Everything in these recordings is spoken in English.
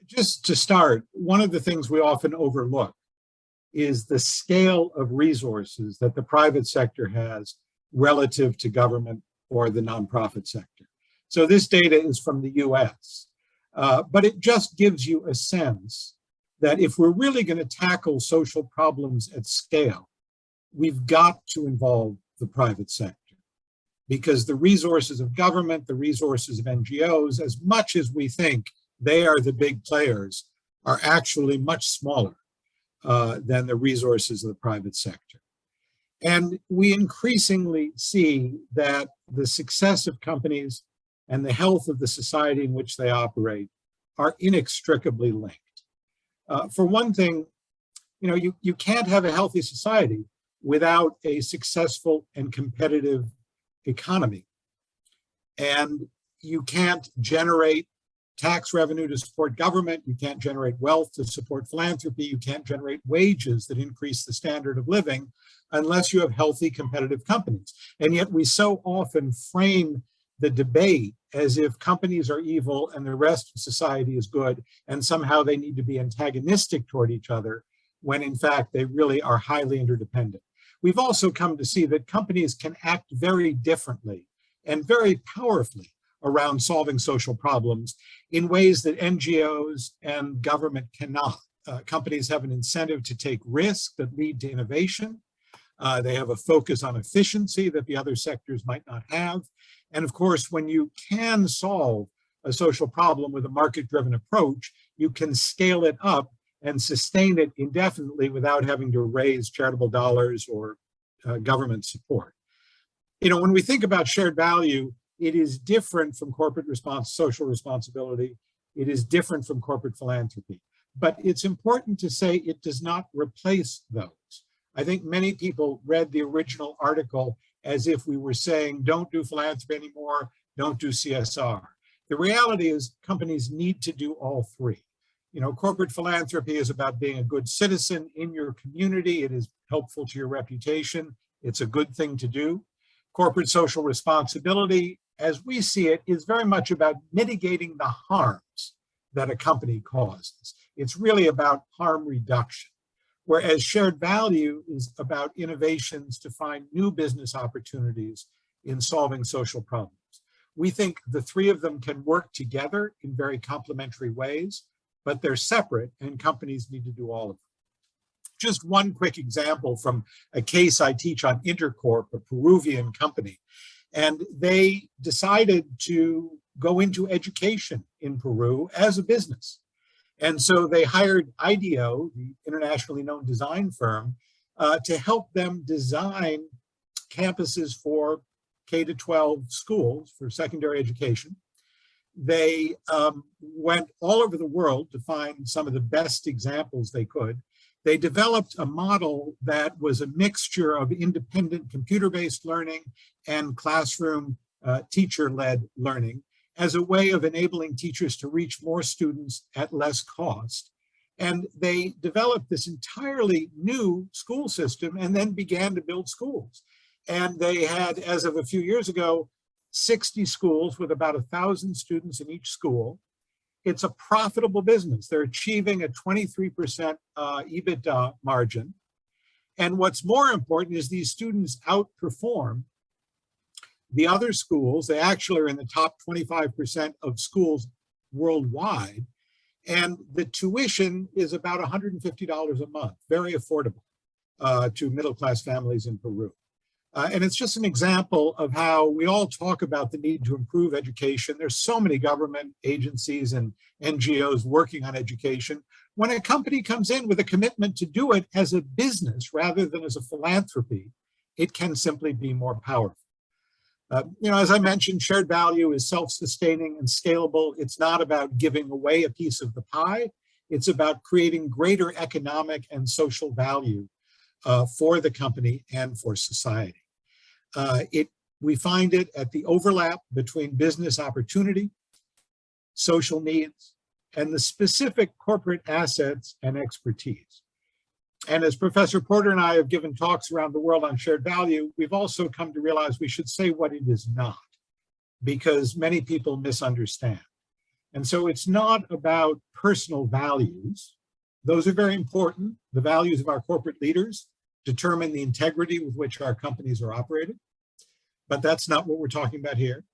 Just to start, one of the things we often overlook is the scale of resources that the private sector has relative to government or the nonprofit sector. So this data is from the US, but it just gives you a sense that if we're really going to tackle social problems at scale, we've got to involve the private sector, because the resources of government, the resources of NGOs, as much as we think they are the big players, are actually much smaller than the resources of the private sector. And we increasingly see that the success of companies and the health of the society in which they operate are inextricably linked. For one thing, you can't have a healthy society without a successful and competitive economy. And you can't generate tax revenue to support government, you can't generate wealth to support philanthropy, you can't generate wages that increase the standard of living unless you have healthy competitive companies. And yet we so often frame the debate as if companies are evil and the rest of society is good, and somehow they need to be antagonistic toward each other, when in fact they really are highly interdependent. We've also come to see that companies can act very differently and very powerfully around solving social problems in ways that NGOs and government cannot. Companies have an incentive to take risks that lead to innovation. They have a focus on efficiency that the other sectors might not have. And of course, when you can solve a social problem with a market-driven approach, you can scale it up and sustain it indefinitely without having to raise charitable dollars or government support. When we think about shared value, it is different from corporate social responsibility. It is different from corporate philanthropy. But it's important to say it does not replace those. I think many people read the original article as if we were saying, don't do philanthropy anymore, don't do CSR. The reality is companies need to do all three. Corporate philanthropy is about being a good citizen in your community. It is helpful to your reputation. It's a good thing to do. Corporate social responsibility, as we see it, is very much about mitigating the harms that a company causes. It's really about harm reduction, whereas shared value is about innovations to find new business opportunities in solving social problems. We think the three of them can work together in very complementary ways, but they're separate and companies need to do all of them. Just one quick example from a case I teach on Intercorp, a Peruvian company. And they decided to go into education in Peru as a business. And so they hired IDEO, the internationally known design firm, to help them design campuses for K-12 schools for secondary education. They went all over the world to find some of the best examples they could. They developed a model that was a mixture of independent computer-based learning and classroom teacher-led learning as a way of enabling teachers to reach more students at less cost. And they developed this entirely new school system and then began to build schools. And they had, as of a few years ago, 60 schools with about 1,000 students in each school. It's a profitable business. They're achieving a 23% EBITDA margin. And what's more important is these students outperform the other schools. They actually are in the top 25% of schools worldwide. And the tuition is about $150 a month, very affordable to middle-class families in Peru. And it's just an example of how we all talk about the need to improve education. There's so many government agencies and NGOs working on education. When a company comes in with a commitment to do it as a business rather than as a philanthropy, it can simply be more powerful. As I mentioned, shared value is self-sustaining and scalable. It's not about giving away a piece of the pie. It's about creating greater economic and social value for the company and for society. We find it at the overlap between business opportunity, social needs, and the specific corporate assets and expertise. And as Professor Porter and I have given talks around the world on shared value, we've also come to realize we should say what it is not, because many people misunderstand. And so it's not about personal values. Those are very important. The values of our corporate leaders determine the integrity with which our companies are operated. But that's not what we're talking about here.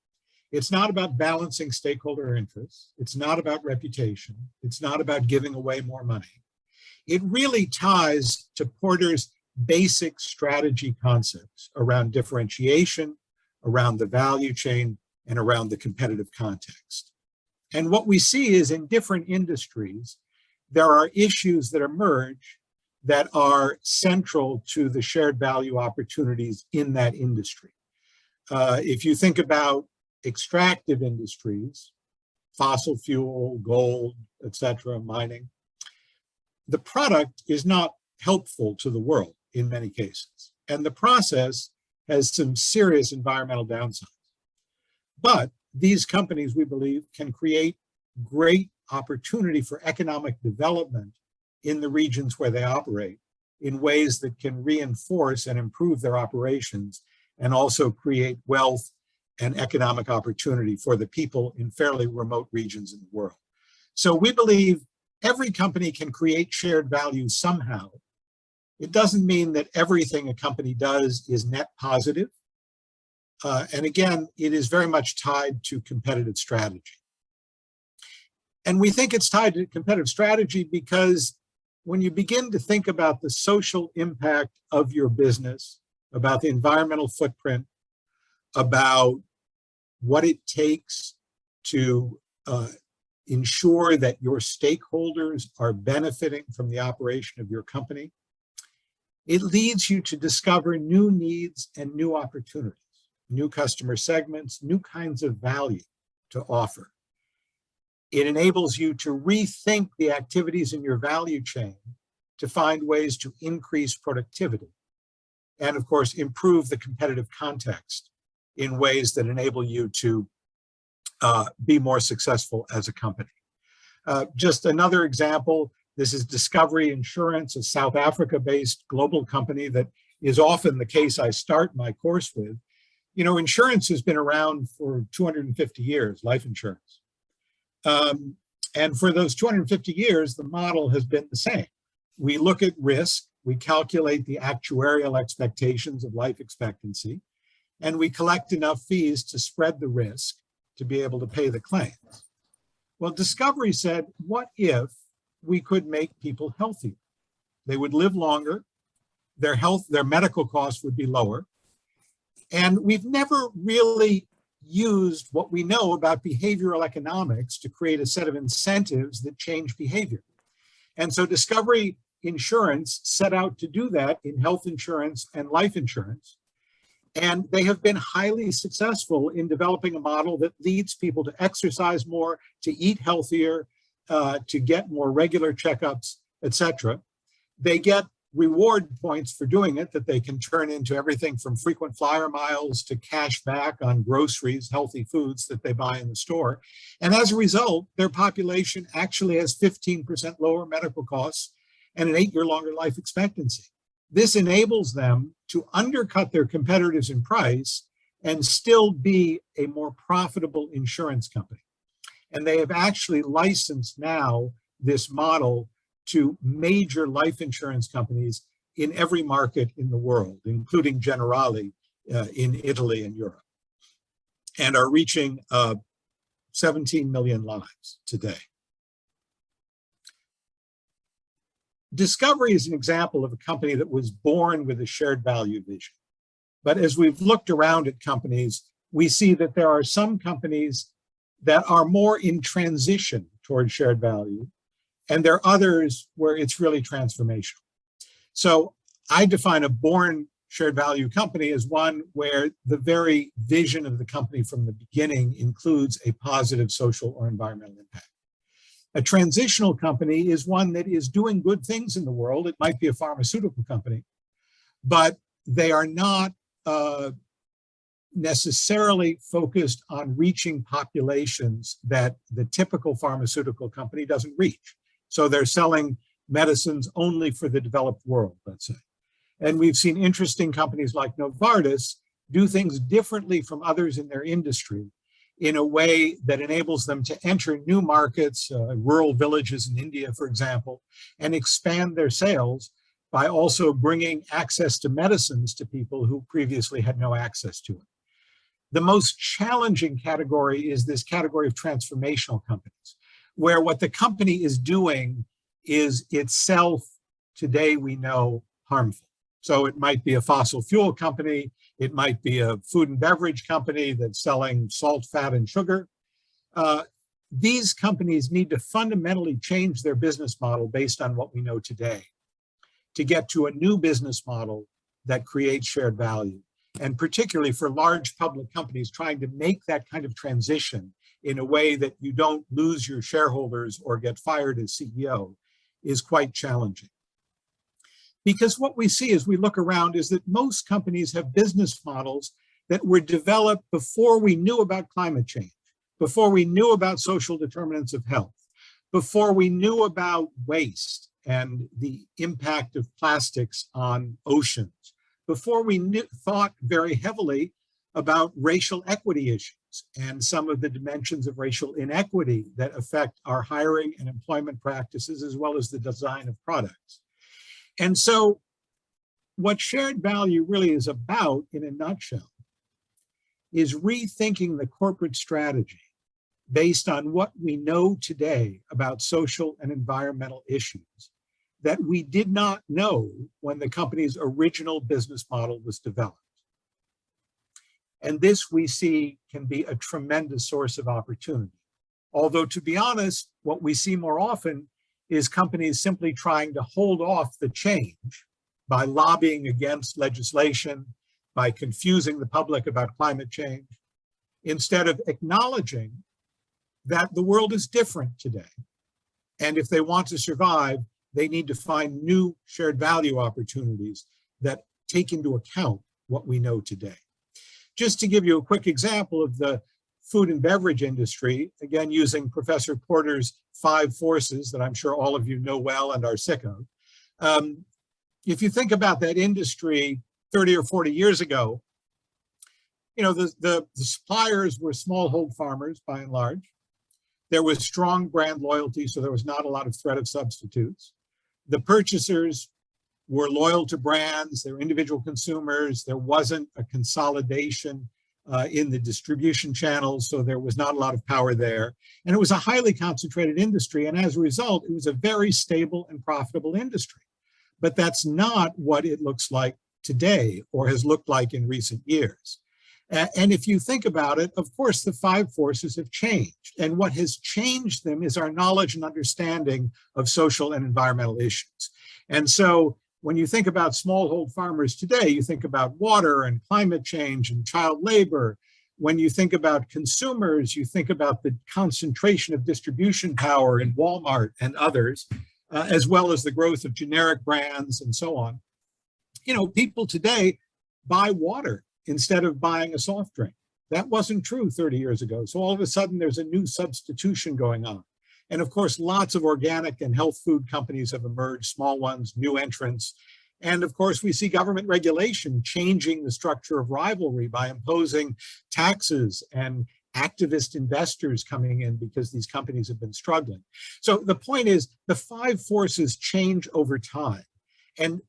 It's not about balancing stakeholder interests. It's not about reputation. It's not about giving away more money. It really ties to Porter's basic strategy concepts around differentiation, around the value chain, and around the competitive context. And what we see is in different industries, there are issues that emerge that are central to the shared value opportunities in that industry. If you think about extractive industries, fossil fuel, gold, etc., mining, the product is not helpful to the world in many cases. And the process has some serious environmental downsides. But these companies, we believe, can create great opportunity for economic development in the regions where they operate in ways that can reinforce and improve their operations and also create wealth and economic opportunity for the people in fairly remote regions in the world. So we believe every company can create shared value somehow. It doesn't mean that everything a company does is net positive. And again, it is very much tied to competitive strategy. And we think it's tied to competitive strategy because when you begin to think about the social impact of your business, about the environmental footprint, about what it takes to ensure that your stakeholders are benefiting from the operation of your company, it leads you to discover new needs and new opportunities, new customer segments, new kinds of value to offer. It enables you to rethink the activities in your value chain to find ways to increase productivity and, of course, improve the competitive context in ways that enable you to be more successful as a company. Just another example, this is Discovery Insurance, a South Africa-based global company that is often the case I start my course with. You know, insurance has been around for 250 years, life insurance. And for those 250 years, the model has been the same. We look at risk, we calculate the actuarial expectations of life expectancy, and we collect enough fees to spread the risk to be able to pay the claims. Well, Discovery said, what if we could make people healthier? They would live longer, their medical costs would be lower, and we've never really used what we know about behavioral economics to create a set of incentives that change behavior. And so Discovery Insurance set out to do that in health insurance and life insurance. And they have been highly successful in developing a model that leads people to exercise more, to eat healthier, to get more regular checkups, etc. They get reward points for doing it that they can turn into everything from frequent flyer miles to cash back on groceries, healthy foods that they buy in the store. And as a result, their population actually has 15% lower medical costs and an 8-year longer life expectancy. This enables them to undercut their competitors in price and still be a more profitable insurance company. And they have actually licensed now this model to major life insurance companies in every market in the world, including Generali in Italy and Europe, and are reaching 17 million lives today. Discovery is an example of a company that was born with a shared value vision. But as we've looked around at companies, we see that there are some companies that are more in transition towards shared value, and there are others where it's really transformational. So I define a born shared value company as one where the very vision of the company from the beginning includes a positive social or environmental impact. A transitional company is one that is doing good things in the world. It might be a pharmaceutical company, but they are not necessarily focused on reaching populations that the typical pharmaceutical company doesn't reach. So they're selling medicines only for the developed world, let's say. And we've seen interesting companies like Novartis do things differently from others in their industry in a way that enables them to enter new markets, rural villages in India, for example, and expand their sales by also bringing access to medicines to people who previously had no access to it. The most challenging category is this category of transformational companies, where what the company is doing is itself, today we know, harmful. So it might be a fossil fuel company, it might be a food and beverage company that's selling salt, fat, and sugar. These companies need to fundamentally change their business model based on what we know today to get to a new business model that creates shared value. And particularly for large public companies, trying to make that kind of transition in a way that you don't lose your shareholders or get fired as CEO is quite challenging. Because what we see as we look around is that most companies have business models that were developed before we knew about climate change, before we knew about social determinants of health, before we knew about waste and the impact of plastics on oceans, before we thought very heavily about racial equity issues and some of the dimensions of racial inequity that affect our hiring and employment practices, as well as the design of products. And so what shared value really is about, in a nutshell, is rethinking the corporate strategy based on what we know today about social and environmental issues that we did not know when the company's original business model was developed. And this, we see, can be a tremendous source of opportunity. Although, to be honest, what we see more often is companies simply trying to hold off the change by lobbying against legislation, by confusing the public about climate change, instead of acknowledging that the world is different today. And if they want to survive, they need to find new shared value opportunities that take into account what we know today. Just to give you a quick example of the food and beverage industry, again, using Professor Porter's 5 forces that I'm sure all of you know well and are sick of. If you think about that industry 30 or 40 years ago, you know, the suppliers were smallhold farmers by and large. There was strong brand loyalty, so there was not a lot of threat of substitutes. The purchasers were loyal to brands, they're individual consumers. There wasn't a consolidation in the distribution channels, so there was not a lot of power there. And it was a highly concentrated industry, and as a result, it was a very stable and profitable industry. But that's not what it looks like today or has looked like in recent years. And if you think about it, of course, the 5 forces have changed. And what has changed them is our knowledge and understanding of social and environmental issues. And so when you think about smallhold farmers today, you think about water and climate change and child labor. When you think about consumers, you think about the concentration of distribution power in Walmart and others, as well as the growth of generic brands and so on. You know, people today buy water instead of buying a soft drink. That wasn't true 30 years ago. So all of a sudden there's a new substitution going on. And of course, lots of organic and health food companies have emerged, small ones, new entrants. And of course, we see government regulation changing the structure of rivalry by imposing taxes and activist investors coming in because these companies have been struggling. So the point is, the 5 forces change over time. And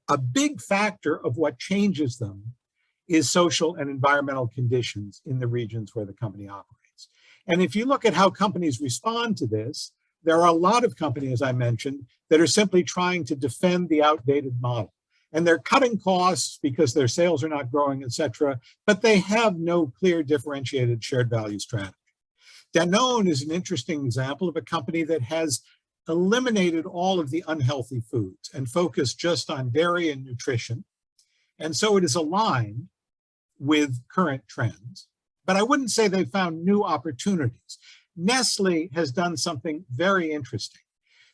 a big factor of what changes them is social and environmental conditions in the regions where the company operates. And if you look at how companies respond to this, there are a lot of companies, as I mentioned, that are simply trying to defend the outdated model. And they're cutting costs because their sales are not growing, et cetera, but they have no clear differentiated shared value strategy. Danone is an interesting example of a company that has eliminated all of the unhealthy foods and focused just on dairy and nutrition. And so it is aligned with current trends, but I wouldn't say they found new opportunities. Nestle has done something very interesting.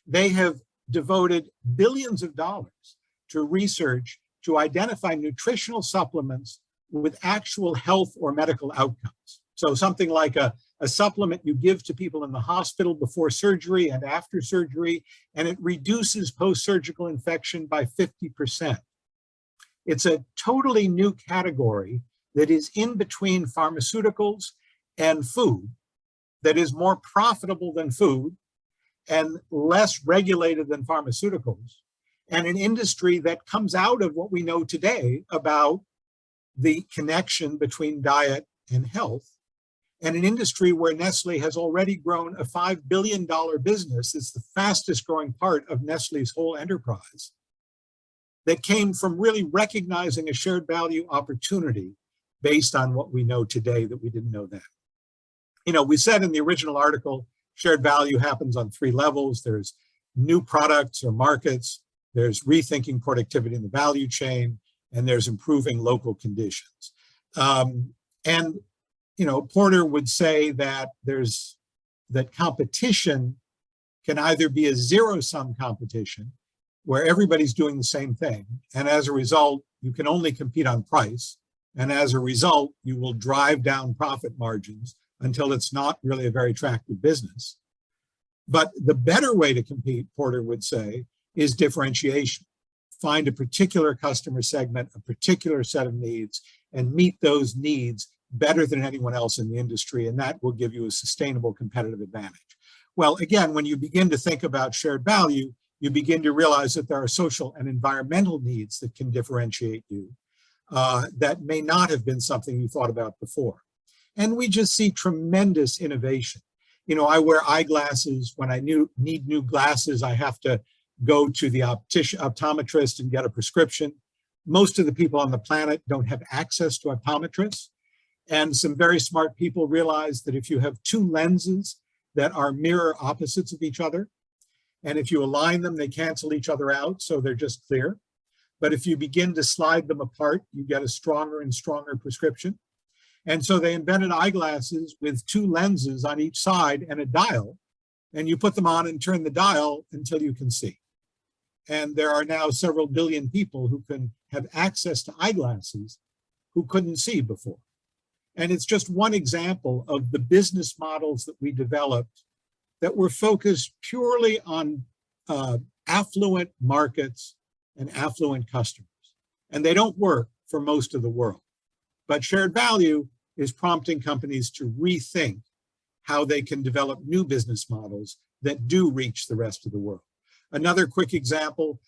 They have devoted billions of dollars to research to identify nutritional supplements with actual health or medical outcomes. So something like a supplement you give to people in the hospital before surgery and after surgery, and it reduces post-surgical infection by 50%. It's a totally new category that is in between pharmaceuticals and food that is more profitable than food and less regulated than pharmaceuticals, and an industry that comes out of what we know today about the connection between diet and health, and an industry where Nestle has already grown a $5 billion business. It's the fastest growing part of Nestle's whole enterprise, that came from really recognizing a shared value opportunity based on what we know today that we didn't know then. You know, we said in the original article, shared value happens on 3 levels. There's new products or markets, there's rethinking productivity in the value chain, and there's improving local conditions. And, you know, Porter would say that that competition can either be a zero-sum competition, where everybody's doing the same thing, and as a result, you can only compete on price, and as a result, you will drive down profit margins until it's not really a very attractive business. But the better way to compete, Porter would say, is differentiation. Find a particular customer segment, a particular set of needs, and meet those needs better than anyone else in the industry, and that will give you a sustainable competitive advantage. Well, again, when you begin to think about shared value, you begin to realize that there are social and environmental needs that can differentiate you that may not have been something you thought about before. And we just see tremendous innovation. You know, I wear eyeglasses. When I need new glasses, I have to go to the optometrist and get a prescription. Most of the people on the planet don't have access to optometrists. And some very smart people realize that if you have 2 lenses that are mirror opposites of each other, and if you align them, they cancel each other out, so they're just clear. But if you begin to slide them apart, you get a stronger and stronger prescription. And so they invented eyeglasses with 2 lenses on each side and a dial, and you put them on and turn the dial until you can see. And there are now several billion people who can have access to eyeglasses who couldn't see before. And it's just one example of the business models that we developed that were focused purely on affluent markets and affluent customers. And they don't work for most of the world. But shared value is prompting companies to rethink how they can develop new business models that do reach the rest of the world. Another quick example,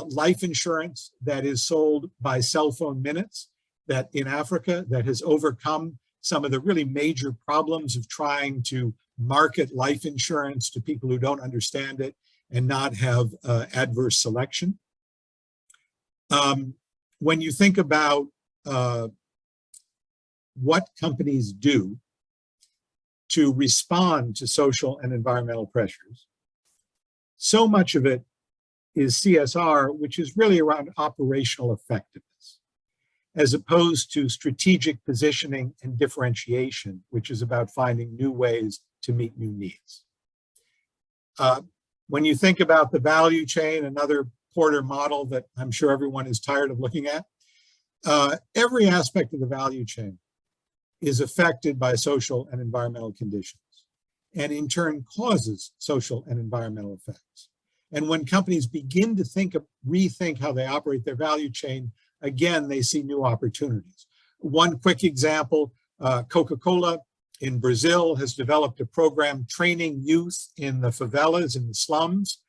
life insurance that is sold by cell phone minutes, that in Africa, that has overcome some of the really major problems of trying to market life insurance to people who don't understand it and not have adverse selection. When you think about what companies do to respond to social and environmental pressures, so much of it is CSR, which is really around operational effectiveness, as opposed to strategic positioning and differentiation, which is about finding new ways to meet new needs. When you think about the value chain, another Porter model that I'm sure everyone is tired of looking at, every aspect of the value chain is affected by social and environmental conditions, and in turn causes social and environmental effects. And when companies begin to rethink how they operate their value chain, again, they see new opportunities. One quick example, Coca-Cola in Brazil has developed a program training youth in the favelas, in the slums,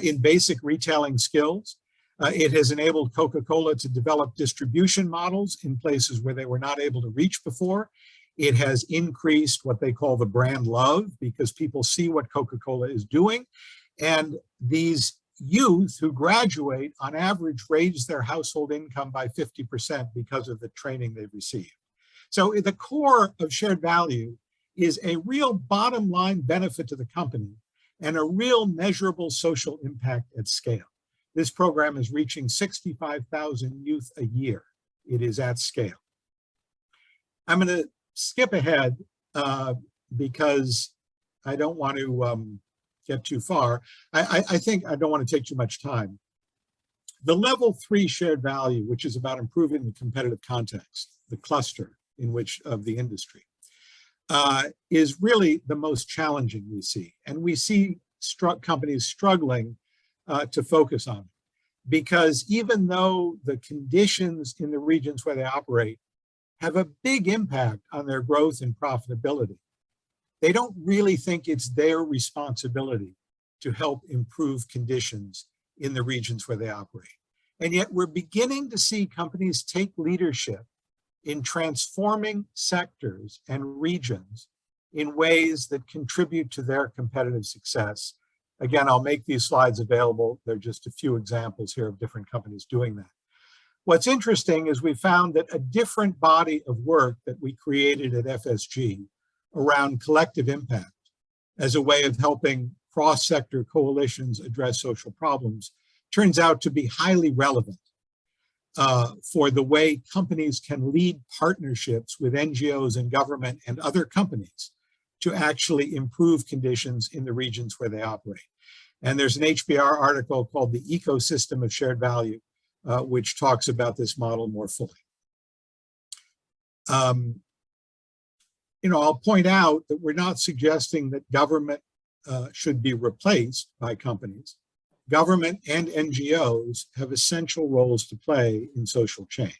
in basic retailing skills. It has enabled Coca-Cola to develop distribution models in places where they were not able to reach before. It has increased what they call the brand love, because people see what Coca-Cola is doing. And these youth who graduate, on average, raise their household income by 50% because of the training they've received. So the core of shared value is a real bottom line benefit to the company and a real measurable social impact at scale. This program is reaching 65,000 youth a year. It is at scale. I'm going to skip ahead because I don't want to get too far. I think I don't want to take too much time. The level 3 shared value, which is about improving the competitive context, the cluster in which of the industry, is really the most challenging we see. And we see companies struggling to focus on it, because even though the conditions in the regions where they operate have a big impact on their growth and profitability, they don't really think it's their responsibility to help improve conditions in the regions where they operate. And yet we're beginning to see companies take leadership in transforming sectors and regions in ways that contribute to their competitive success. Again, I'll make these slides available. They're just a few examples here of different companies doing that. What's interesting is we found that a different body of work that we created at FSG around collective impact as a way of helping cross-sector coalitions address social problems turns out to be highly relevant for the way companies can lead partnerships with NGOs and government and other companies to actually improve conditions in the regions where they operate. And there's an HBR article called The Ecosystem of Shared Value, which talks about this model more fully. I'll point out that we're not suggesting that government should be replaced by companies. Government and NGOs have essential roles to play in social change.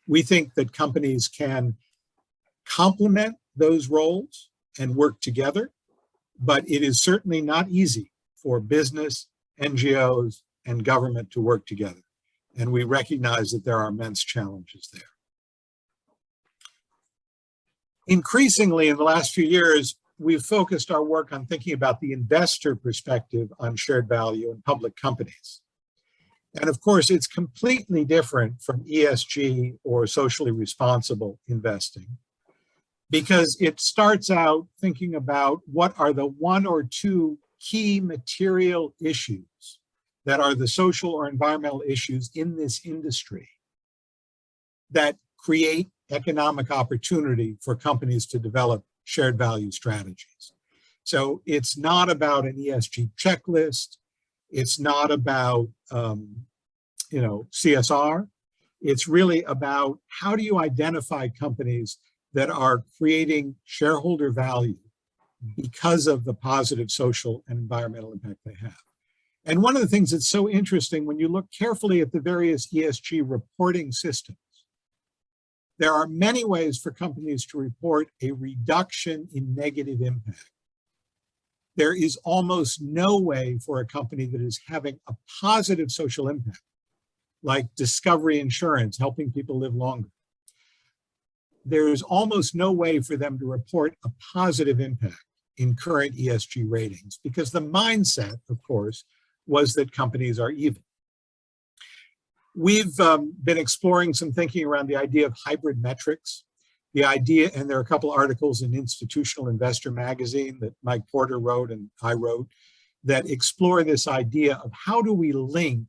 We think that companies can complement those roles and work together, but it is certainly not easy for business, NGOs, and government to work together. And we recognize that there are immense challenges there. Increasingly, in the last few years, we've focused our work on thinking about the investor perspective on shared value in public companies. And of course, it's completely different from ESG or socially responsible investing, because it starts out thinking about what are the one or two key material issues that are the social or environmental issues in this industry that create economic opportunity for companies to develop shared value strategies. So it's not about an ESG checklist. It's not about CSR. It's really about how do you identify companies that are creating shareholder value because of the positive social and environmental impact they have. And one of the things that's so interesting when you look carefully at the various ESG reporting systems, there are many ways for companies to report a reduction in negative impact. There is almost no way for a company that is having a positive social impact, like Discovery Insurance, helping people live longer. There is almost no way for them to report a positive impact in current ESG ratings, because the mindset, of course, was that companies are evil. We've been exploring some thinking around the idea of hybrid metrics. The idea, and there are a couple articles in Institutional Investor magazine that Mike Porter wrote and I wrote, that explore this idea of how do we link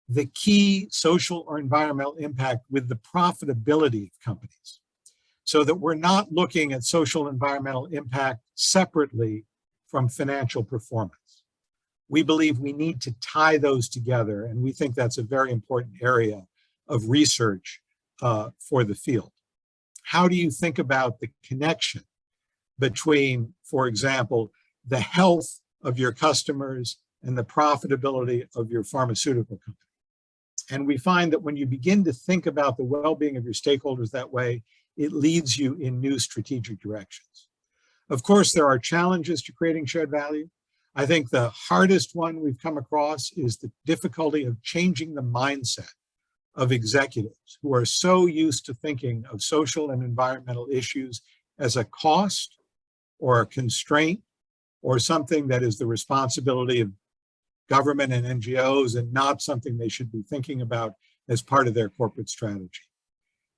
the key social or environmental impact with the profitability of companies, so that we're not looking at social and environmental impact separately from financial performance. We believe we need to tie those together, and we think that's a very important area of research for the field. How do you think about the connection between, for example, the health of your customers and the profitability of your pharmaceutical company? And we find that when you begin to think about the well-being of your stakeholders that way, it leads you in new strategic directions. Of course, there are challenges to creating shared value. I think the hardest one we've come across is the difficulty of changing the mindset of executives who are so used to thinking of social and environmental issues as a cost or a constraint or something that is the responsibility of government and NGOs and not something they should be thinking about as part of their corporate strategy.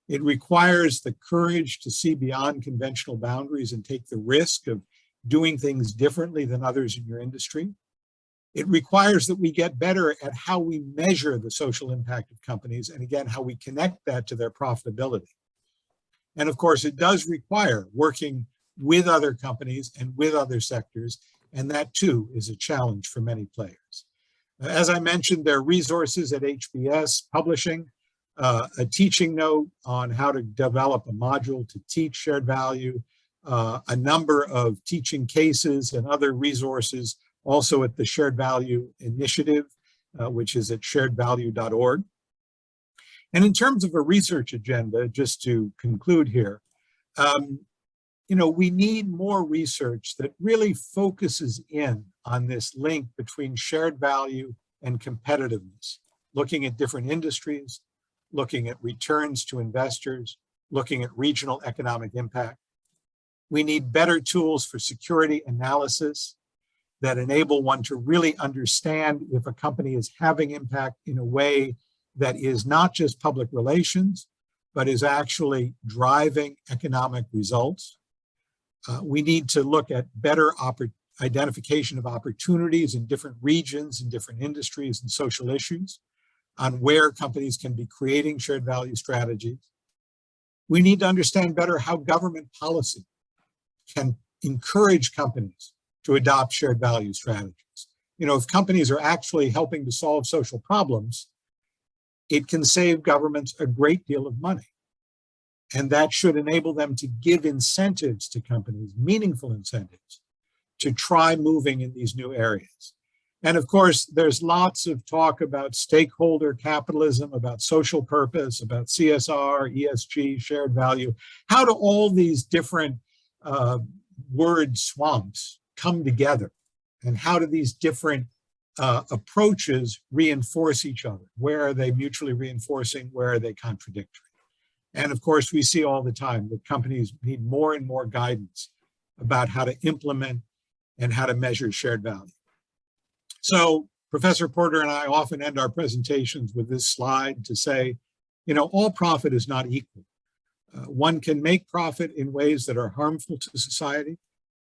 It requires the courage to see beyond conventional boundaries and take the risk of doing things differently than others in your industry. It requires that we get better at how we measure the social impact of companies, and again, how we connect that to their profitability. And of course, it does require working with other companies and with other sectors, and that too is a challenge for many players. As I mentioned, there are resources at HBS Publishing, a teaching note on how to develop a module to teach shared value, a number of teaching cases and other resources also at the Shared Value Initiative, which is at sharedvalue.org. And in terms of a research agenda, just to conclude here, we need more research that really focuses in on this link between shared value and competitiveness, looking at different industries, looking at returns to investors, looking at regional economic impact. We need better tools for security analysis that enable one to really understand if a company is having impact in a way that is not just public relations, but is actually driving economic results. We need to look at better identification of opportunities in different regions, in different industries and social issues, on where companies can be creating shared value strategies. We need to understand better how government policy can encourage companies to adopt shared value strategies. If companies are actually helping to solve social problems, it can save governments a great deal of money. And that should enable them to give incentives to companies, meaningful incentives, to try moving in these new areas. And of course, there's lots of talk about stakeholder capitalism, about social purpose, about CSR, ESG, shared value. How do all these different word swamps come together? And how do these different approaches reinforce each other? Where are they mutually reinforcing? Where are they contradictory? And of course, we see all the time that companies need more and more guidance about how to implement and how to measure shared value. So Professor Porter and I often end our presentations with this slide to say, all profit is not equal. One can make profit in ways that are harmful to society,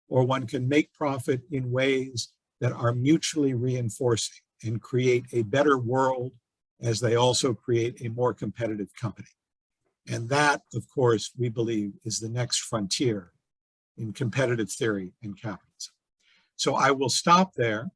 or one can make profit in ways that are mutually reinforcing and create a better world as they also create a more competitive company. And that, of course, we believe is the next frontier in competitive theory and capitalism. So I will stop there.